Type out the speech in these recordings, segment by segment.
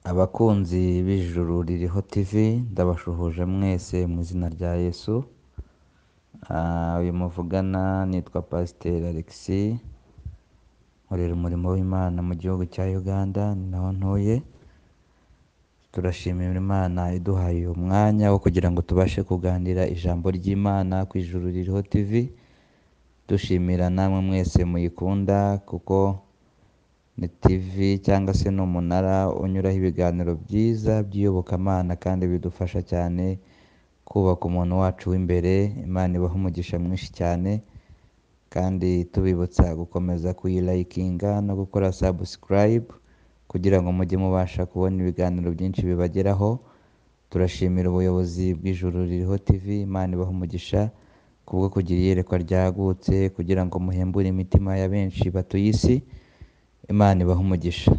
Abakunzi b'Ijuru Ririho TV ndabashuhuje mwese mu izina rya Yesu. Uyu muvugana nitwa Pasiteri Alexis, nkorera umurimo w'Imana mu gihugu cya Uganda, ni naho ntuye. Turashimira Imana iduhaye uyu mwanya wo kugira ngo tubashe kuganira ijambo ry'Imana ku Ijuru Ririho TV. Dushimira namwe mwese muyikunda kuko ni TV cyangwa se ni umunara unyuraho ibiganiro byiza by'iyobokamana kandi bidufasha cyane kubaka umuntu wacu w'imbere. Imana ibaha umugisha mwinshi cyane, kandi tubibutsa gukomeza kuyilayikinga no gukora subscribe kugira ngo mujye mubasha kubona ibiganiro byinshi bibageraho. Turashimira ubuyobozi bw'Ijuru Ririho TV. Imana ibaha umugisha kubwo kugira iyerekwa ryagutse kugira ngo muhembure imitima ya benshi batuye isi. Imana ibaha umugisha.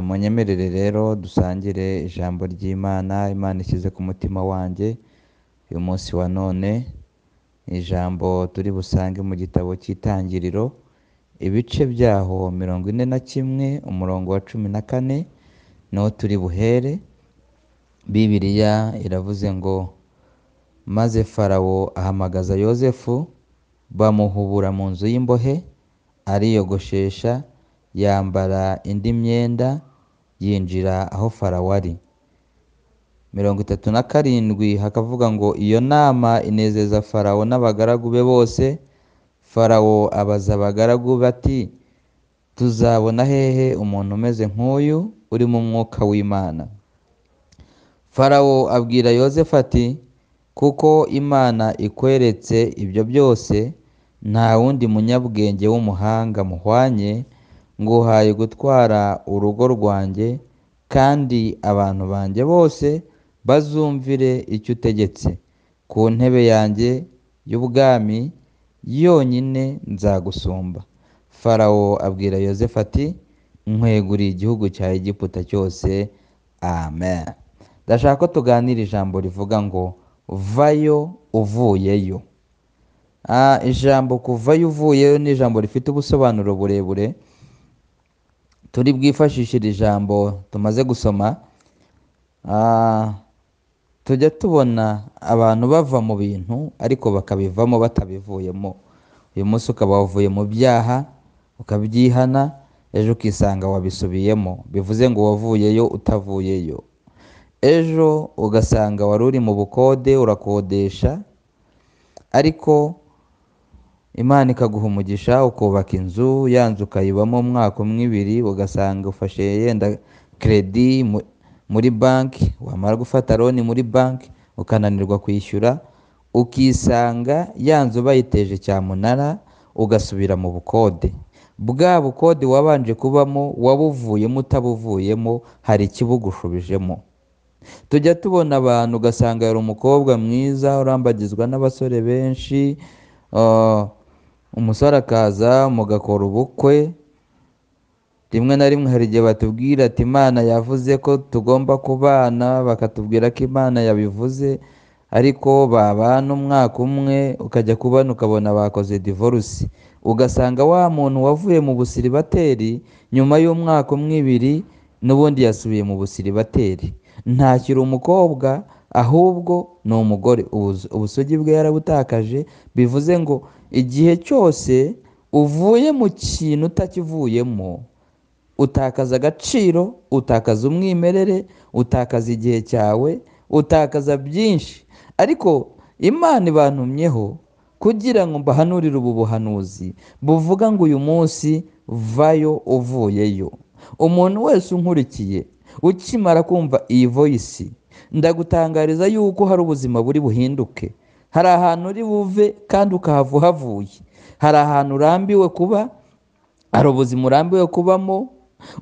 Munyemerere rero dusangire ijambo ry'Imana Imana ishyize ku mutima wanjye uyu munsi wa none. Ijambo turi busange mu gitabo cy'Itangiriro, ibice byaho 41 umurongo wa 14 niho turi buhere. Bibiliya iravuze ngo maze Farawo ahamagaza Yozefu, bamuhubura mu nzu y'imbohe, ariyogoshesha, yambara indi myenda, yinjira aho Farawo ari. 37 hakavuga ngo iyo nama inezeza Farawo n'abagaragu be bose. Farawo abaza abagaragu bati, tuzabona hehe umuntu umeze nk'uyu uri mu mwuka w'Imana? Farawo abwira Yozefu ati, kuko Imana ikweretse ibyo byose, nta wundi munyabwenge w'umuhanga muhwanye, nguhaye gutwara urugo rwanjye, kandi abantu banjye bose bazumvire icyo utegetse. Ku ntebe yanjye y'ubwami yonyine nzagusumba. Farawo abwira Yozefu ati, nkweguriye igihugu cya Egiputa cyose. Amen. Ndashaka ko tuganira ijambo rivuga ngo vayo uvuyeyo. Ijambo kuvayo uvuyeyo ni ijambo rifite ubusobanuro burebure. Turi bwifashishire ijambo tumaze gusoma. Tujya tubona abantu bava mu bintu ariko bakabivamo batabivuyemo. Uyu munsi ukaba wavuye mu byaha ukabyihana, ejo ukisanga wabisubiyemo. Bivuze ngo wavuyeyo utavuyeyo. Ejo ugasanga wari uri mu bukode urakodesha, ariko Imana ikaguha umugisha ukubaka inzu, ya nzu ukayibamo umwaka umwe ibiri, ugasanga ufashe yenda kredi muri banki, wamara gufata loni muri banki ukananirwa kwishyura, ukisanga ya nzu bayiteje cyamunara, ugasubira mu bukode. Bwa bukode wabanje kubamo wabuvuyemo utabuvuyemo, hari ikibugushubijemo. Tujya tubona abantu ugasanga yari umukobwa mwiza urambagizwa n'abasore benshi, umusore akaza mugakora ubukwe. Rimwe na rimwe hari igihe batubwira ati Imana yavuze ko tugomba kubana, bakatubwira ko Imana yabivuze, ariko babana umwaka umwe ukajya kubana ukabona bakoze divorce. Ugasanga wa muntu wavuye mu busiribateri nyuma y'umwaka umwe ibiri n'ubundi yasubiye mu busiribateri. Ntakiri umukobwa ahubwo ni umugore. Ubusugi bwe yarabutakaje. Bivuze ngo igihe cyose uvuye mu kintu utakivuyemo, utakaza agaciro, utakaza umwimerere, utakaza igihe cyawe, utakaza byinshi. Ariko Imana ibantumyeho kugira ngo mbahanurire ubu buhanuzi buvuga ngo uyu munsi vayo uvuyeyo. Umuntu wese unkurikiye ukimara kumva iyi voice, ndagutangariza yuko hari ubuzima buri buhinduke. Hari ahantu uri buve kandi ukahava uhavuye. Hari ahantu urambiwe kuba, hari ubuzima urambiwe kubamo.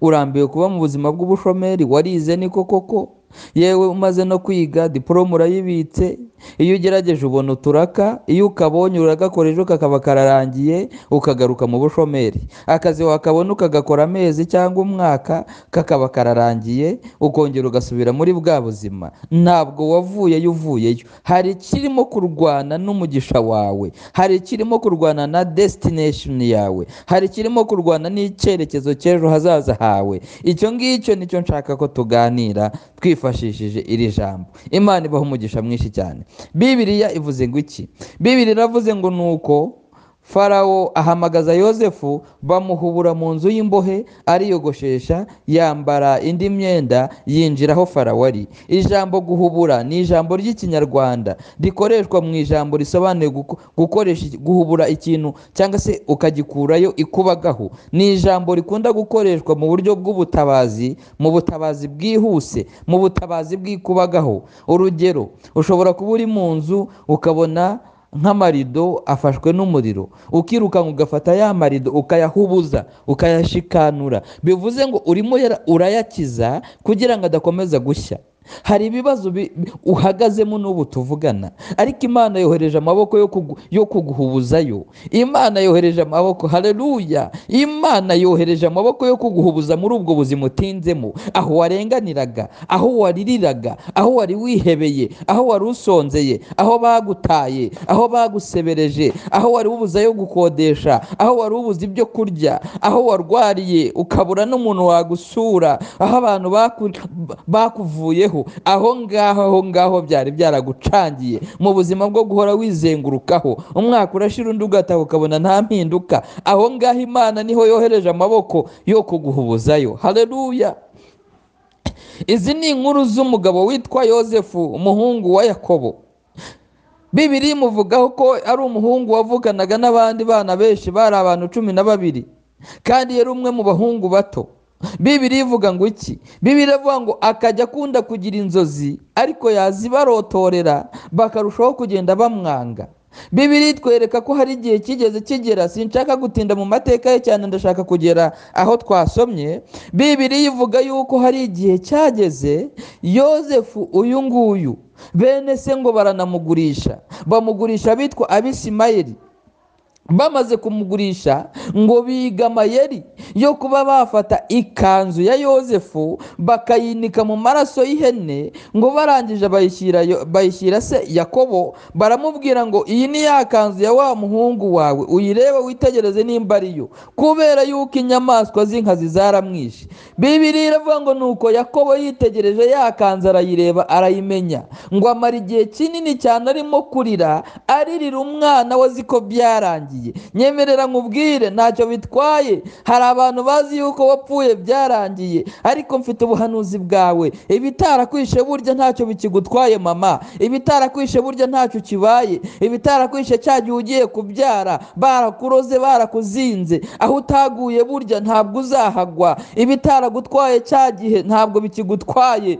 Urambiwe kuba mu buzima bw'ubushomeri, warize niko koko, yewe umaze no kwiga diporome urayibitse, iyo ugerageje ubona uturaka, iyo ukabonye uragakora ejo kakaba kararangiye ukagaruka mu bushomeri, akazi wakabona ukagakora amezi cyangwa umwaka kakaba kararangiye ukongera ugasubira muri bwa buzima. Ntabwo wavuyeyo uvuyeyo, hari ikirimo kurwana n'umugisha wawe, hari ikirimo kurwana na destination yawe, hari ikirimo kurwana n'icyerekezo cy'ejo hazaza hawe. Icyo ngicyo nicyo nshaka ko tuganira twifashishije iri jambo. Imana ibaha umugisha mwinshi cyane. Bibiliya ivuze ngo iki? Bibiliya iravuze ngo nuko Farawo ahamagaza Yozefu, bamuhubura mu nzu y'imbohe, ariyogoshesha, yambara indi myenda, yinjira aho Farawo ari. Ijambo guhubura ni ijambo ry'ikinyarwanda rikoreshwa mu ijambo risobanuye guhubura ikintu cyangwa se ukagikurayo ikubagaho. Ni ijambo rikunda gukoreshwa mu buryo bw'ubutabazi, mu butabazi bwihuse, mu butabazi bw'ikubagaho. Urugero, ushobora kuba uri mu nzu ukabona nk'amarido afashwe n'umuriro, ukirukanka ugafata ya marido ukayahubuza, ukayashikanura. Bivuze ngo urimo urayakiza kugira ngo adakomeza gushya. Hari ibibazo uhagazemo n'ubu tuvugana, ariko Imana yohereje amaboko yo kuguhubuzayo. Imana yohereje amaboko, haleluya! Imana yohereje amaboko yo kuguhubuza muri ubwo buzima utinzemo, aho warenganiraga, aho waririraga, aho wari wihebeye, aho wari usonzeye, aho bagutaye, aho bagusebereje, aho wari ubuze yo gukodesha, aho wari ubuze ibyo kurya, aho warwariye ukabura n'umuntu wagusura, aho abantu bakuvuyeho. Aho ngaho byari byaragucangiye mu buzima bwo guhora wizengurukaho. Umwaka urashira undi ugataha ukabona nta mpinduka. Aho ngaho Imana niho yohereje amaboko yo kuguhubuzayo. Haleluya! Izi ni inkuru z'umugabo witwa Yozefu, umuhungu wa Yakobo. Bibiliya imuvugaho ko ari umuhungu wavukanaga n'abandi bana benshi, bari abantu 12, kandi yari umwe mu bahungu bato. Bibiliya ivuga ngo iki? Bibiliya ivuga ngo akajya akunda kugira inzozi, ariko yazibarotorera bakarushaho kugenda bamwanga. Bibiliya itwereka ko hari igihe kigeze kigera, sinshaka gutinda mu mateka ye cyane, ndashaka kugera aho twasomye. Bibiliya ivuga yuko hari igihe cyageze Yozefu uyu nguyu bene se ngo baranamugurisha, bamugurisha bitwa Abisimayeli. Bamaze kumugurisha ngo biga amayeri yo kuba bafata ikanzu ya Yozefu bakayinika mu maraso y'ihene, ngo barangije bayishyira se Yakobo. Baramubwira ngo iyi ni ya kanzu ya wa muhungu wawe, uyirebe witegereze nimba ariyo, kubera yuko inyamaswa z'inkazi zaramwishe. Bibiliya iravuga ngo nuko Yakobo yitegereje ya kanzu arayireba, arayimenya, ngo amara igihe kinini cyane arimo kurira, aririra umwana we ziko byarangiye. Nyemerera nkubwire, ntacyo bitwaye. Hari abantu bazi yuko wapfuye byarangiye, ariko mfite ubuhanuzi bwawe. Ibitarakwishe burya ntacyo bikigutwaye mama, ibitarakwishe burya ntacyo kibaye, ibitarakwishe cya gihe ugiye kubyara barakuroze, barakuzinze, aho utaguye burya ntabwo uzahagwa. Ibitaragutwaye cya gihe ntabwo bikigutwaye.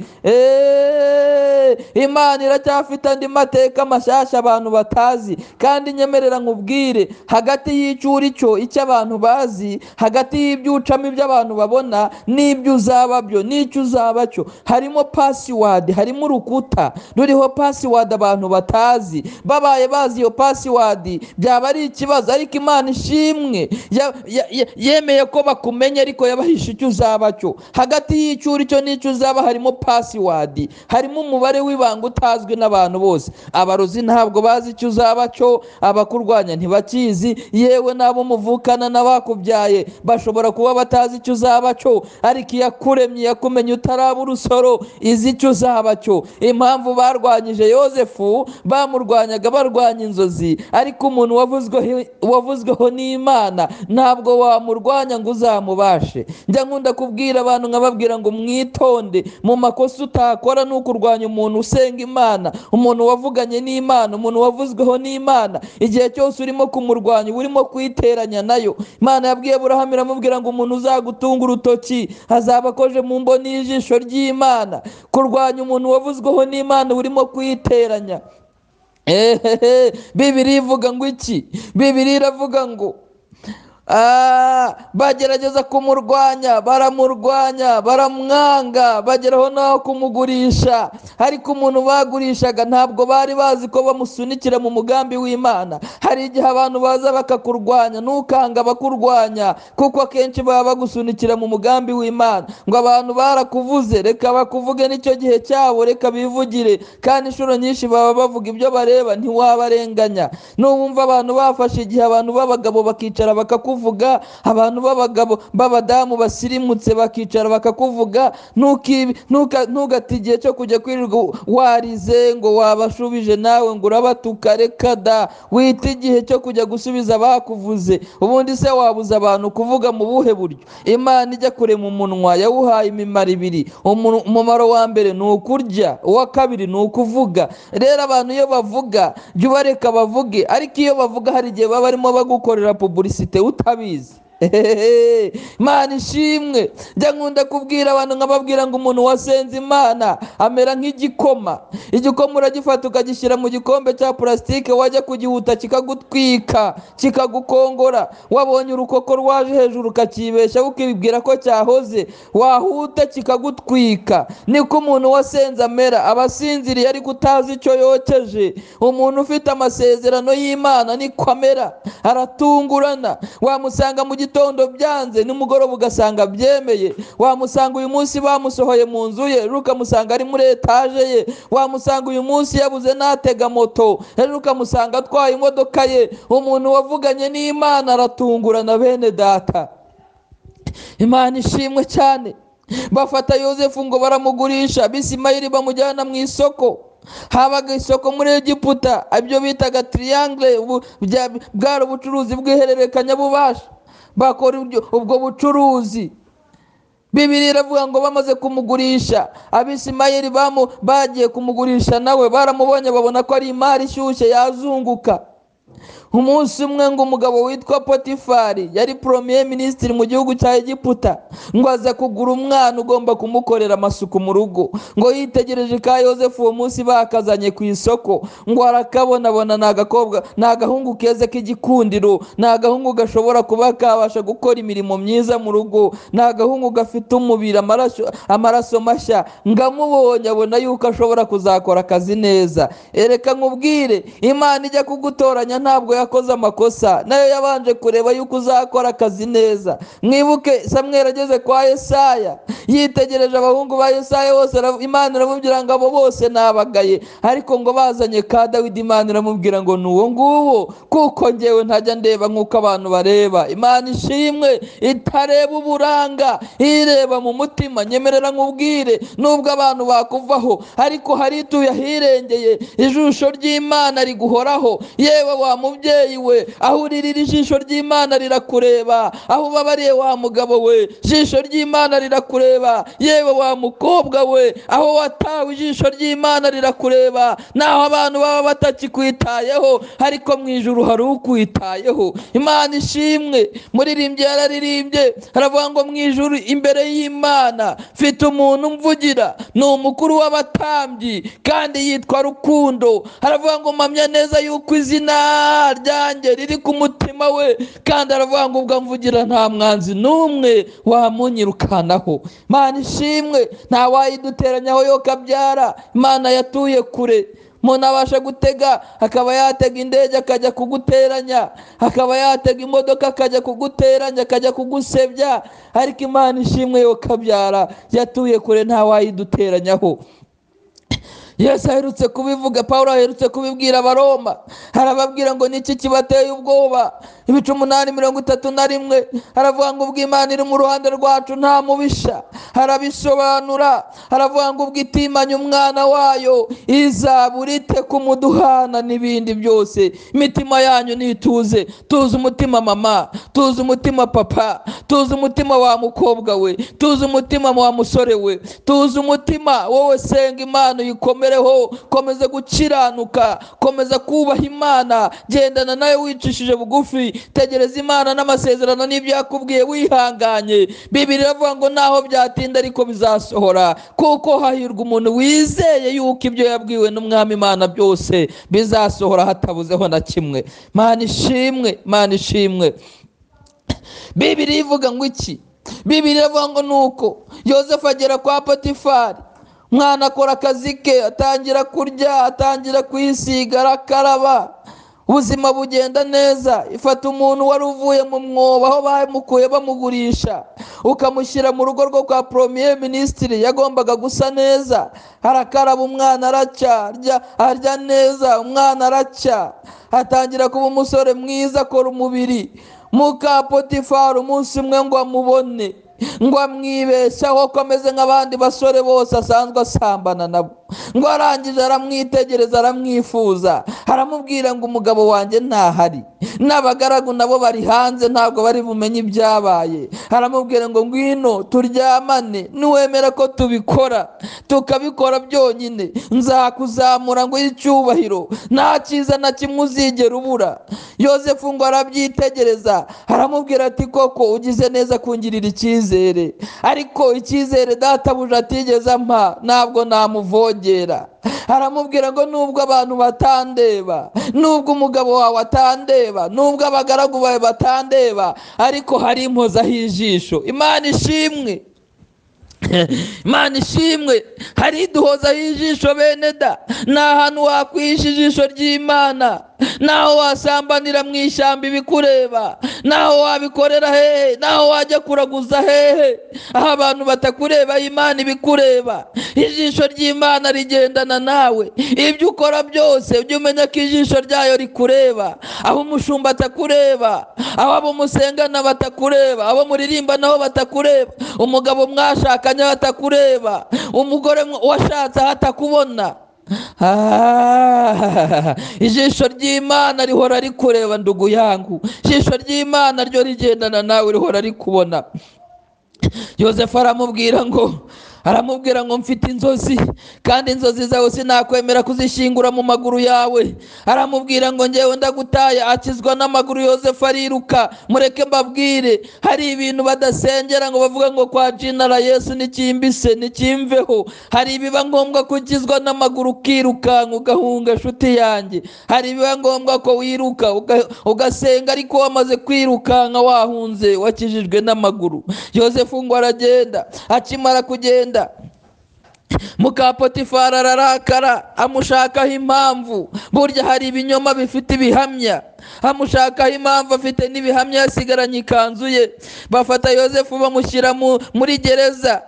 Imana iracyafite andi mateka mashyashya abantu batazi. Kandi nyemerera nkubwire, hagati y'icyuri cyo icyo abantu bazi, hagati y'ibyucamo ibyo abantu babona n'ibyo uzaba byo n'icyo uzaba cyo, harimo password, harimo urukuta ruriho password abantu batazi. Babaye bazi iyo password byaba ari ikibazo, ariko Imana ishimwe yemeye ko bakumenya, ariko yabahisha icyo uzaba cyo. Hagati y'icyuri cyo n'icyo uzaba harimo password, harimo umubare w'ibanga utazwi n'abantu bose. Abarozi ntabwo bazi icyo uzaba cyo, abakurwanya ntibakizi, yewe n'abo muvukana n'abakubyaye bashobora kuba batazi icyo uzaba cyo, ariko iyakuremye, yakumenye utaraba urusoro, izi icyo uzaba cyo. Impamvu barwanyije Yozefu, bamurwanyaga barwanya inzozi, ariko umuntu wavuzweho n'Imana ntabwo wamurwanya ngo uzamubashe. Njya nkunda kubwira abantu nkababwira ngo mwitonde mu makosa utakora, ni ukurwanya umuntu usenga Imana, umuntu wavuganye n'Imana, umuntu wavuzweho n'Imana. Igihe cyose urimo kumurwanya urimo kwiteranya nayo. Imana yabwiye Aburahamu iramubwira ngo umuntu uzagutunga urutoki azaba akoje mu mboni y'ijisho ry'Imana. Kurwanya umuntu wavuzweho n'Imana urimo kwiteranya. Bibiliya ivuga ngo iki? Bibiliya iravuga ngo bagerageza kumurwanya, baramurwanya, baramwanga, bageraho naho kumugurisha. Ariko umuntu bagurishaga ntabwo bari bazi ko bamusunikira mu mugambi w'Imana. Hari igihe abantu baza bakakurwanya, ntukanga abakurwanya, kuko akenshi baba bagusunikira mu mugambi w'Imana. Ngo abantu barakuvuze, reka bakuvuge, nicyo gihe cyabo, reka bivugire. Kandi inshuro nyinshi baba bavuga ibyo bareba, ntiwabarenganya. N'uwumva abantu bafashe igihe abantu b'abagabo bakicara bakakuvuga, abantu b'abagabo b'abadamu basirimutse bakicara bakakuvuga, ntugate igihe cyo kujya kwirirwa warize ngo wabashubije nawe ngo urabatuka. Reka da, wita igihe cyo kujya gusubiza abakuvuze. Ubundi se wabuza abantu kuvuga mu buhe buryo? Imana ijya kurema umunwa yawuhaye imimaro ibiri. Umumaro wa mbere ni ukurya, uwa kabiri ni ukuvuga. Rero abantu iyo bavuga, jya ubareka bavuge, ariko iyo bavuga hari igihe baba barimo bagukorera publicité utabizi. Imana ishimwe. Njya nkunda kubwira abantu, nkababwira ngo umuntu wasenze Imana amera nk'igikoma. Igikoma uragifata ukagishyira mu gikombe cya plastique, wajya kugihuta kikagutwika, kikagukongora. Wabonye urukoko rwaje hejuru ukakibeshya ukibwira ko cyahoze, wahuta kikagutwika. Niko umuntu wasenze amera, abasinziriye ariko utazi icyo yokeje. Umuntu ufite amasezerano y'Imana niko amera, aratungurana. Wamusanga mu gitondo byanze, nimugoroba ugasanga byemeye. Wamusanga uyu munsi bamusohoye mu nzu ye, ukamusanga ari muri etaje ye. Wamusanga uyu munsi yabuze natega moto, ejo ukamusanga atwaye imodoka ye. Umuntu wavuganye n'Imana aratungurana, bene data. Imana ishimwe cyane. Bafata Yozefu ngo baramugurisha, Abisimayeli bamujyana mu isoko. Habaga isoko muri Egiputa, ibyo bitaga triangle, bwari ubucuruzi bw'ihererekanyabubasha. Bakora ubwo bucuruzi. Bibiliya iravuga ngo bamaze kumugurisha, Abisimayeli bagiye kumugurisha nawe, baramubonye babona ko ari imari ishyushye yazunguka. Umunsi umwe ngo umugabo witwa Potifari, yari premier ministre mu gihugu cya Egiputa, ngo aza kugura umwana ugomba kumukorera amasuku mu rugo. Ngo yitegereje ka Yozefu uwo munsi bakazanye ku isoko, ngo arakabona ni agakobwa, ni agahungu keza k'igikundiro, ni agahungu gashobora kuba kabasha gukora imirimo myiza mu rugo, ni agahungu gafite umubiri, amaraso mashya. Ngamubonye abona yuko ashobora kuzakora akazi neza. Ereka nkubwire, Imana ijya kugutoranya ntabwo yakoze amakosa, nayo yabanje kureba yuko uzakora akazi neza. Mwibuke Samweli ageze kwa Yesaya, yitegereje abahungu ba Yesaya bose, Imana iramubwira ngo abo bose nabagaye. Ariko ngo bazanye ka Dawidi, Imana iramubwira ngo nuwo nguwo, kuko ngewe ntajya ndeba nk'uko abantu bareba. Imana ishimwe, itareba uburanga, ireba mu mutima. Nyemerera nkubwire, nubwo abantu bakuvaho, ariko hari ituye ahirengeye, ijisho ry'Imana riguhoraho. Yewe wa mubyeyi we, aho uririra ijisho ry'Imana rirakureba. Aho ubabariye wa mugabo we, ijisho ry'Imana rirakureba. Yewe wa mukobwa we, aho watawe, ijisho ry'Imana rirakureba. Naho abantu baba batakikwitayeho, ariko mu ijuru hari ukwitayeho. Imana ishimwe. Muririmbyi yararirimbye, aravuga ngo mu ijuru imbere y'Imana mfite umuntu mvugira, ni umukuru w'abatambyi kandi yitwa Rukundo. Aravuga ngo mpamya neza yuko izina ryanjye riri ku mutima we, kandi aravuga ngo ubwo mvugira nta mwanzi n'umwe wamunyirukanaho. Imana ishimwe. Nta wayiduteranyaho yo kabyara. Imana yatuye kure. Umuntu abasha gutega, akaba yatega indege akajya kuguteranya, akaba yatega imodoka akajya kuguteranya, akajya kugusebya. Ariko Imana ishimwe yo kabyara yatuye kure, nta wayiduteranyaho. Yesu aherutse kubivuga, Pawulo aherutse kubibwira Abaroma, arababwira ngo niki kibateye ubwoba. Ibice 8:31 aravuga ngo ubwo Imana iri mu ruhande rwacu nta mubisha. Arabisobanura, aravuga ngo ubwo itimanye umwana wayo izabura ite kumuduhana n'ibindi byose. Imitima yanyu nituze. Tuzi umutima mama, tuzi umutima papa, tuzi umutima wa mukobwa we, tuzi umutima wa musore we, tuzi umutima wowe. Senga Imana uyikomereho, komeza gukiranuka, komeza kubaha Imana, gendana nayo wicishije bugufi. Tegereza Imana n'amasezerano n'ibyo yakubwiye wihanganye. Bibiliya iravuga ngo naho byatinda ariko bizasohora, kuko hahirwa umuntu wizeye yuko ibyo yabwiwe n'Umwami Imana byose bizasohora hatabuzeho na kimwe. Imana ishimwe, Imana ishimwe. Bibiri ivuga ngo iki? Bibiri ivuga ngo nuko Yozefu agera kwa Potifari, umwana akora akazi ke, atangira kurya, atangira kwisiga, arakaraba, ubuzima bugenda neza. Ifata umuntu wari uvuye mu mwobo aho bamukuye bamugurisha, ukamushyira mu rugo rwo kwa Premier Ministre, yagombaga gusa neza, arakaraba, umwana aracya, arya neza, umwana aracya, atangira kuba umusore mwiza, akora umubiri. Muka Potifari umunsi umwe ngo amubone, ngo amwibeshyaho ko ameze nk'abandi basore bose asanzwe asambana nabo, ngo arangije aramwitegereza, aramwifuza, aramubwira ngo umugabo wanjye ntahari, n'abagaragu nabo bari hanze, ntabwo bari bumenye ibyabaye. Aramubwira ngo ngwino turyamane, niwemera ko tubikora, tukabikora byonyine, nzakuzamura ngo icyubahiro, nta cyiza na kimwe uzigera ubura. Yozefu ngo arabyitegereza, aramubwira ati koko ugize neza kungirira icyizere, ariko icyizere databuja atigeze ampa ntabwo namuvogera. Aramubwira ngo nubwo abantu batandeba, nubwo umugabo wawe atandeba, nubwo abagaragu bawe batandeba, ariko hari impozaho ijisho. Imana ishimwe, Imana ishimwe, hari iduhozaho ijisho bene da. Nta hantu wakwihisha ijisho ry'Imana, naho wasambanira mu ishyamba ibikureba, naho wabikorera hehe, naho wajya kuraguza hehe, aho abantu batakureba Imana ibikureba. Ijisho ry'Imana rigendana nawe, ibyo ukora byose ujye umenya ko ijisho ryayo rikureba. Aho umushumba atakureba, aho abo musengana batakureba, abo muririmba naho batakureba, umugabo mwashakanye batakureba, umugore washatse hatakubona. Ijisho ry'Imana rihora rikureba ndugu yangu, ijisho ry'Imana ryo rigendana nawe, rihora rikubona. Yozefu aramubwira ngo mfite inzozi, kandi inzozi zawe sinakwemera kuzishingura mu maguru yawe. Aramubwira ngo ngewe ndagutaye. Akizwa n'amaguru, Yozefu ariruka. Mureke mbabwire, hari ibintu badasengera ngo bavuga ngo kwa Jinara Yesu nikimbise nikimveho. Hari ibiba ngombwa kukizwa n'amaguru ukirukanka ugahunga, nshuti yanjye. Hari ibiba ngombwa ko wiruka ugasenga, ariko wamaze kwirukanka wahunze, wakijijwe n'amaguru. Yozefu ngo aragenda, akimara kugenda muka Potifari ararakara, amushakaho impamvu. Burya hari ibinyoma bifite ibihamya, amushakaho impamvu, afite n'ibihamya, yasigaranye ikanzu ye. Bafata Yozefu bamushyira muri gereza.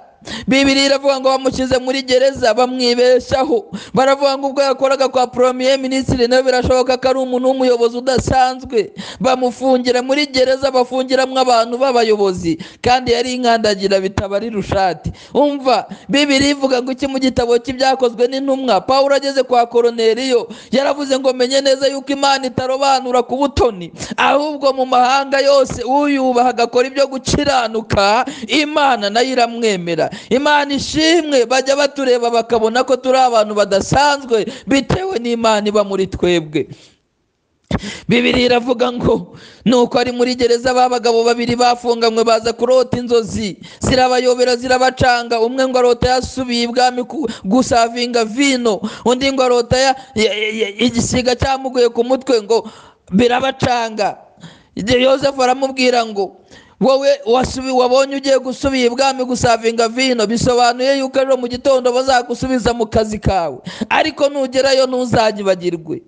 Bibiri iravuga ngo bamushyize muri gereza, bamwibeshaho. Baravuga ngo ubwo yakoraga kwa Premier Ministre, nawe birashoboka ko ari umuntu w'umuyobozi udasanzwe. Bamufungira muri gereza, bafungiramo abantu b'abayobozi, kandi yari inkandagira bitabari rushati. Umva, Bibiri ivuga ngo iki mu gitabo cy'ibyakozwe n'intumwa? Pawulo ageze kwa Koroneliyo yaravuze ngo menye neza yuko Imana itarobanura ku butoni, ahubwo mu mahanga yose uyubaha agakora ibyo gukiranuka, Imana nayo iramwemera. Imana ishimwe, bajya batureba bakabona ko turi abantu badasanzwe bitewe n'Imana iba muri twebwe. Bibiri iravuga ngo nuko ari muri gereza, abagabo babiri bafunganywe baza kurota inzozi, zirabayobera zirabacanga. Umwe ngo arota yasubiye ibwami gusavinga vino, undi ngo arota igisiga cyamuguye ku mutwe, ngo birabacanga. Yozefu aramubwira ngo wowe wabonye ugiye gusubira ibwami gusavinga vino, bisobanuye yuko ejo mu gitondo bazagusubiza mu kazi kawe, ariko nugerayo ntuzagibagirwe.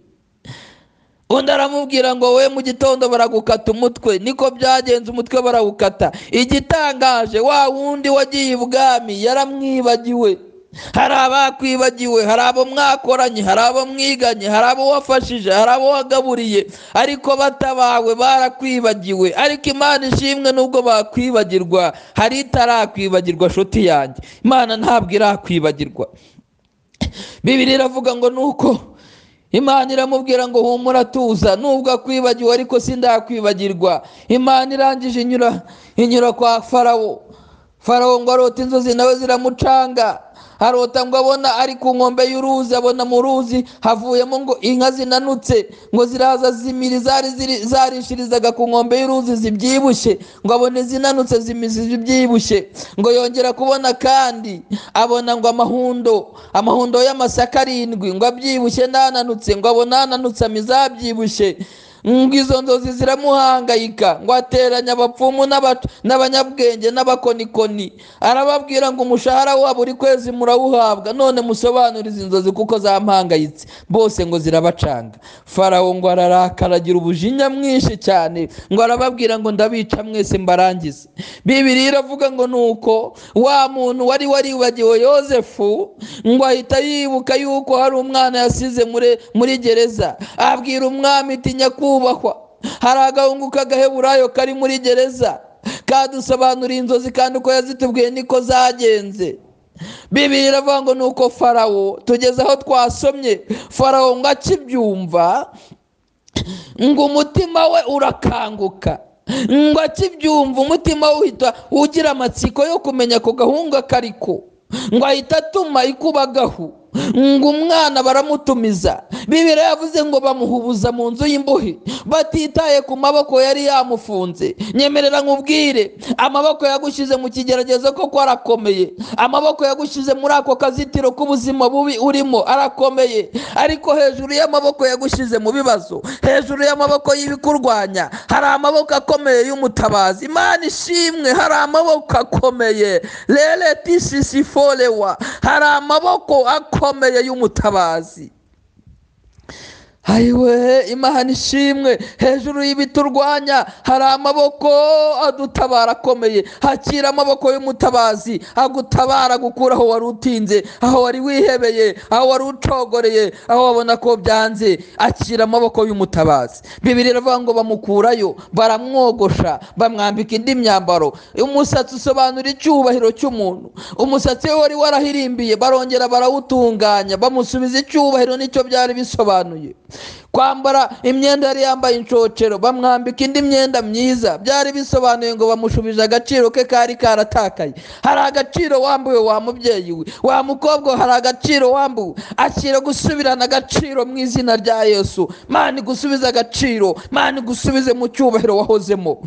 Undi aramubwira ngo wowe mu gitondo baragukata umutwe. Niko byagenze, umutwe barawukata. Igitangaje, wa wundi wagiye ibwami yaramwibagiwe. Hari abakwibagiwe, hari abo mwakoranye, hari abo mwiganye, hari abo wafashije, hari abo wagaburiye, ariko batabawe barakwibagiwe. Ariko Imana ishimwe, nubwo bakwibagirwa hari itarakwibagirwa, nshuti yanjye. Imana ntabwo irakwibagirwa. Bibiri iravuga ngo nuko Imana iramubwira ngo humura tuza, nubwo akwibagiwe ariko sindakwibagirwa. Imana irangije inyura kwa Farawo. Farawo ngo arota inzozi nawe ziramucanga. Arota ngo abona ari ku nkombe y'uruzi, abona mu ruzi havuyemo ngo inka zinanutse, ngo ziraza zimiri zarishirizaga ku nkombe y'uruzi zibyibushye, ngo abone zinanutse zibyibushye. Ngo yongera kubona kandi abona ngo amahundo y'amasaka 7, ngo abyibushye nananutse, ngo abona ananutse amizabyibushye. ngo izo nzozi ziramuhangayika, ngo ateranya abapfumu n'abanyabwenge n'abakonikoni, arababwira ngo umushahara wa buri kwezi murawuhabwa, none musobanurize inzozi kuko zampangayitse. Bose ngo zirabacanga. Farawo ngo ararakara, agira ubujinya mwinshi cyane, ngo arababwira ngo ndabica mwese mbarangize. Bibiliya iravuga ngo nuko wa muntu wari waribagiwe Yozefu ngo ahita yibuka yuko hari umwana yasize muri gereza, abwira umwami ati nyakubahwa, hari agahungu k'agaheburayo kari muri gereza, kadusobanuriye inzozi kandi uko yazitubwiye niko zagenze. Bibiliya iravuga ngo nuko Farawo, tugeze aho twasomye, Farawo ngo akibyumva ngo umutima we urakanguka, ngo akibyumva umutima we uhita ugira amatsiko yo kumenya ako gahungu akariko, ngo ahita atuma ikubagahu, ngo umwana baramutumiza. Bibiliya yavuze ngo bamuhubuza mu nzu y'imbohe batitaye ku maboko yari yamufunze. Nyemerera nkubwire, amaboko yagushyize mu kigeragezo koko arakomeye, amaboko yagushyize muri ako kazitiro k'ubuzima bubi urimo arakomeye, ariko hejuru y'amaboko yagushyize mu bibazo, hejuru y'amaboko y'ibikurwanya, hari amaboko akomeye y'umutabazi. Imana ishimwe, hari amaboko akomeye, rere tisisiforewa, hari amaboko akomeye y'umutabazi. Ayiwe, Imana ishimwe, hejuru y'ibiturwanya hari amaboko adutabara akomeye. Hakira amaboko y'umutabazi agutabara gukura aho wari utinze, aho wari wihebeye, aho wari ucogoreye, aho wabona ko byanze. Akira amaboko y'umutabazi. Bibiliya iravuga ngo bamukurayo, baramwogosha, bamwambika indi myambaro. Umusatsi usobanura icyubahiro cy'umuntu. Umusatsi we wari warahirimbiye, barongera barawutunganya, bamusubiza icyubahiro nicyo byari bisobanuye. Kwambara imyenda yari yambaye inshocero, bamwambika indi myenda myiza, byari bisobanuye ngo bamushubije agaciro ke kari karatakaye. Hari agaciro wambuwe wa mubyeyi we, wa mukobwa, hari agaciro wambuwe. Akira gusubirana agaciro mu izina rya Yesu. Mana gusubiza agaciro, Mana gusubize mu cyubahiro wahozemo.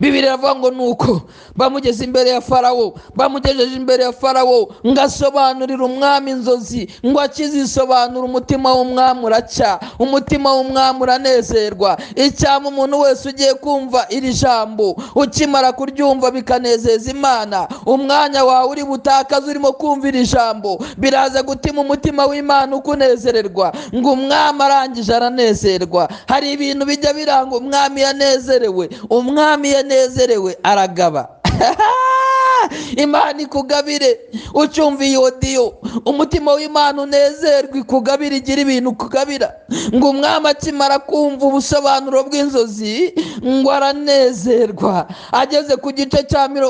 Bibiliya iravuga ngo nuko bamugeze imbere ya Farawo, bamugejeje imbere ya Farawo ngo asobanurire umwami inzozi, ngo akizisobanura umutima w'umwami uracya, umutima w'umwami uranezerwa. Icyama umuntu wese ugiye kumva iri jambo, ukimara kuryumva bikanezeza Imana, umwanya wawe uri butakaza urimo kumva iri jambo biraza gutima umutima w'Imana ukunezererwa, ngo umwami arangije aranezerwa. Hari ibintu bijya biranga umwami yanezerewe. Umwami yanezerewe aragaba. Imana ikugabire, ucyumva iyo odiyo, umutima w'Imana unezerwe, ikugabire, igira ibintu kugabira. Ngo umwami akimara kumva ubusobanuro bw'inzozi ngo aranezerwa. Ageze ku gice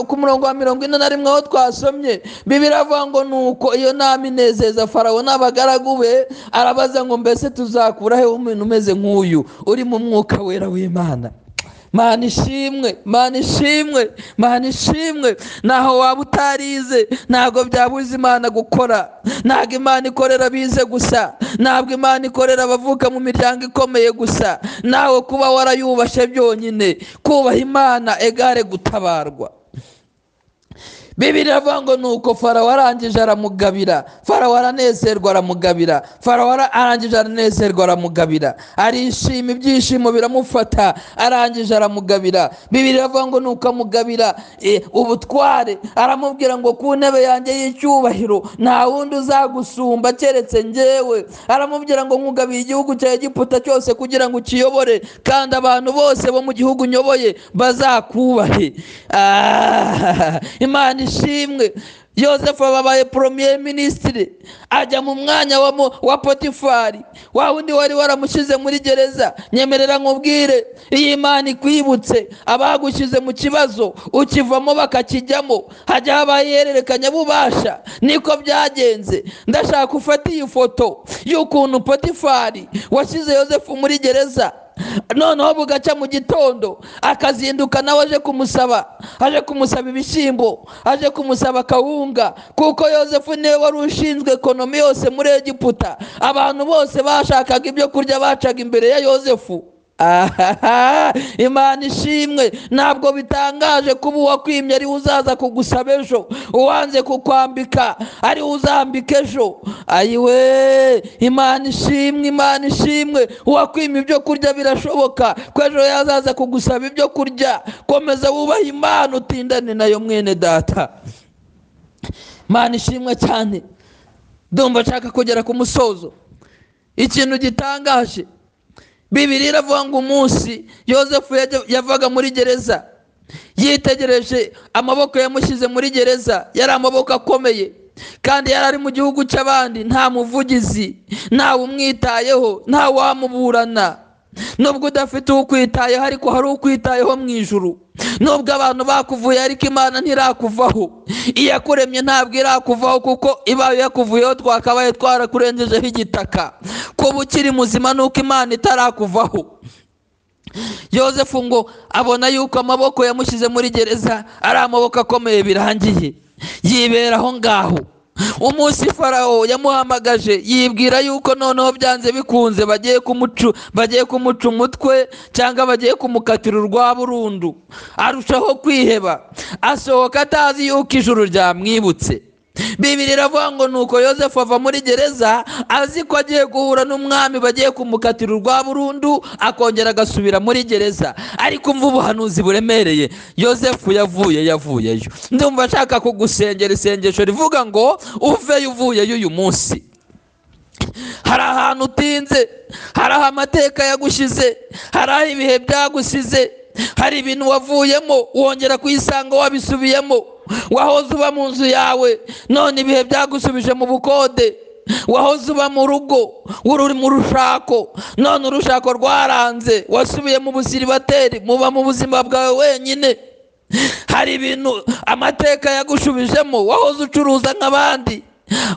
ku murongo wa 41 aho twasomye, Bibiliya iravuga ngo nuko iyo nama inezeza Farawo n'abagaragu be, arabaza ngo mbese tuzakura he umuntu umeze nk'uyu uri mu mwuka wera w'Imana? Mana ishimwe, Mana ishimwe, Mana ishimwe. Naho waba utarize, ntabwo byabuza Imana gukora. Ntabwo Imana ikorera bize gusa, ntabwo Imana ikorera abavuka mu miryango ikomeye gusa. Nawe kuba warayubashe byonyine, kubaha Imana egare gutabarwa. Bibiliya iravuga ngo nuko Farawo arangije aramugabira. Farawo aranezerwa aramugabira. Farawo arangije aranezerwa aramugabira. Arishima, ibyishimo biramufata, arangije aramugabira. Bibiliya iravuga ngo nuko amugabira ubutware, aramubwira ngo ku ntebe yanjye y'icyubahiro nta wundi uzagusumba keretse njyewe. Aramubwira ngo nkugabiye igihugu cya Egiputa cyose kugira ngo ukiyobore, kandi abantu bose bo mu gihugu nyoboye bazakubahe. Imana ishimwe. Yozefu babaye premier ministre, ajya mu mwanya wa Potifari, wa wundi wari waramushyize muri gereza. Nyemerera nkubwire, iyi Imana ikwibutse abagushyize mu kibazo ukivamo bakakijyamo, hajya habaye ihererekanya bubasha. Niko byagenze. Ndashaka ufata iyi foto y'ukuntu Potifari washyize Yozefu muri gereza, noneho bugacya mu gitondo akazinduka nawe aje kumusaba ibishyimbo, aje kumusaba kawunga, kuko Yozefu niwe wari ushinzwe ekonomi yose muri Egiputa. Abantu bose bashakaga ibyo kurya bacaga imbere ya Yozefu. Imana ishimwe. Ntabwo bitangaje kuba uwakwimye ari uzaza kugusaba ejo, uwanze kukwambika ari uzambika ejo. Ayiwe, Imana ishimwe, Imana ishimwe. Uwakwimye ibyo kurya birashoboka ko ejo yazaza kugusaba ibyo kurya. Komeza wubahe Imana, utindane nayo mwene data. Imana ishimwe cyane. Ndumva nshaka kugera ku musozo. Ikintu gitangaje, Bibiliya iravuga ngo umunsi Yozefu yavaga muri gereza, yitegereje amaboko yamushyize muri gereza. Yari amaboko akomeye kandi yari ari mu gihugu cy'abandi, nta muvugizi, ntawe umwitayeho, nta wamuburana. Nubwo udafite ukwitayeho, ariko hari ukwitayeho mu ijuru. Nubwo abantu bakuvuye, ariko Imana ntirakuvaho. Iyakuremye ntabwo irakuvaho, kuko ibaye yakuvuyeho twakabaye twarakurengejeho igitaka. Kuba ukiri muzima nuko Imana itarakuvaho. Yozefu ngo abona yuko amaboko yamushyize muri gereza ari amaboko akomeye, birangiye yibera aho ngaho. Umunsi Farawo yamuhamagaje, yibwira yuko noneho byanze bikunze bagiye kumuca umutwe cyangwa bagiye kumukatira urwa burundu. Arushaho kwiheba, asohoka atazi yuko ijuru ryamwibutse. Bibiliya iravuga ngo nuko Yozefu ava muri gereza azi ko agiye guhura n'umwami bagiye kumukatira urwa burundu, akongera agasubira muri gereza. Ariko umva ubuhanuzi buremereye Yozefu yavuyeyo. Ndumva nshaka kugusengera isengesho rivuga ngo uveyo uvuyeyo uyu munsi. Hari ahantu utinze, hari aho amateka yagushyize, hari aho ibihe byagusize, hari ibintu wavuyemo wongera kuyisanga wabisubiyemo. Wahoze uba mu nzu yawe, none ibihe byagusubije mu bukode. Wahoze uba mu rugo, uri mu rushako, none urushako rwaranze, wasubiye mu busiribateri, muba mu buzima bwawe wenyine. Hari ibintu amateka yagushubijemo, wahoze ucuruza nk'abandi,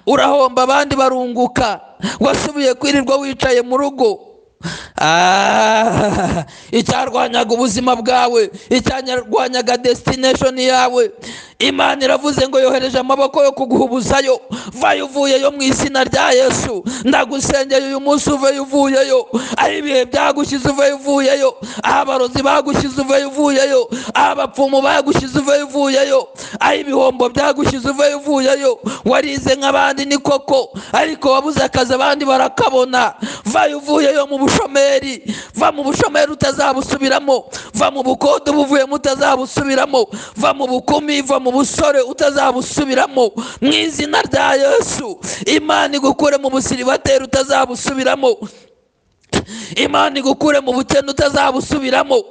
urahomba abandi barunguka. Wasubiye kwirirwa wicaye mu rugo. Icyarwanyaga ubuzima bwawe, icyarwanyaga destination yawe, Imana iravuze ngo yohereje amaboko yo kuguhubuzayo. Vayo uvuyeyo mu izina rya Yesu. Ndagusengeye uyu munsi uveyo uvuyeyo. Aho ibihe byagushyize uveyo uvuyeyo, aho abarozi bagushyize uveyo uvuyeyo, aho abapfumu bagushyize uveyo uvuyeyo, aho ibihombo byagushyize uveyo uvuyeyo. Warize nk'abandi ni koko, ariko wabuze akazi abandi barakabona. Vayo uvuyeyo mu bushomeri. Va mu bushomeri utazabusubiramo. Va mu bukode ubuvuyemo utazabusubiramo. Va mu bukumi, va mu busore utazabusubiramo. Mu izina rya Yesu, Imana igukure mu busiribateri utazabusubiramo. Imana igukure mu bukene utazabusubiramo.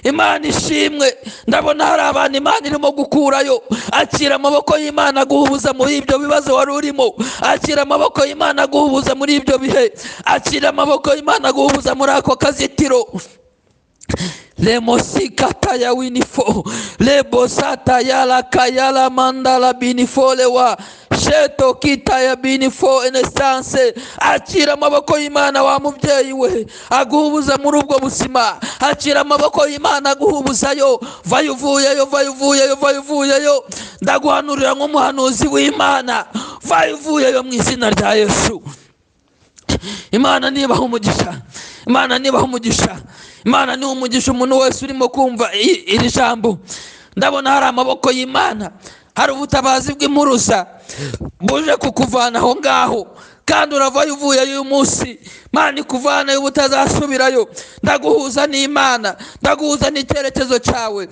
Imana ishimwe. Ndabona hari abantu Imana irimo gukurayo. Akira amaboko y'Imana guhubuza muri ibyo bibazo wari urimo. Akira amaboko y'Imana guhubuza muri ibyo bihe. Akira amaboko y'Imana guhubuza muri ako kazitiro. Lemosikata ya winifo, lebosata ya la kayala mandala binifo lewa, sheto kita ya binifo enesanse. Akira amaboko y'Imana wa mubyeyi we, aguhubuza muri ubwo buzima. Akira amaboko y'Imana aguhubuzayo. Vayo uvuyeyo, vayo uvuyeyo, vayo uvuyeyo. Ndaguhanurira nk'umuhanuzi w'Imana, vayo uvuyeyo mu izina rya Yesu. Imana nibaha umugisha, Imana nibaha umugisha, Imana ni umugisha umuntu wese urimo kumva iri jambo. Ndabona hari amaboko y'Imana, hari ubutabazi bw'impuruza buje kukuvana aho ngaho, kandi uravayo uvuyeyo uyu munsi. Imana ikuvanayo ubutazasubirayo. Ndaguhuza n'Imana, ndaguhuza n'icyerekezo cyawe.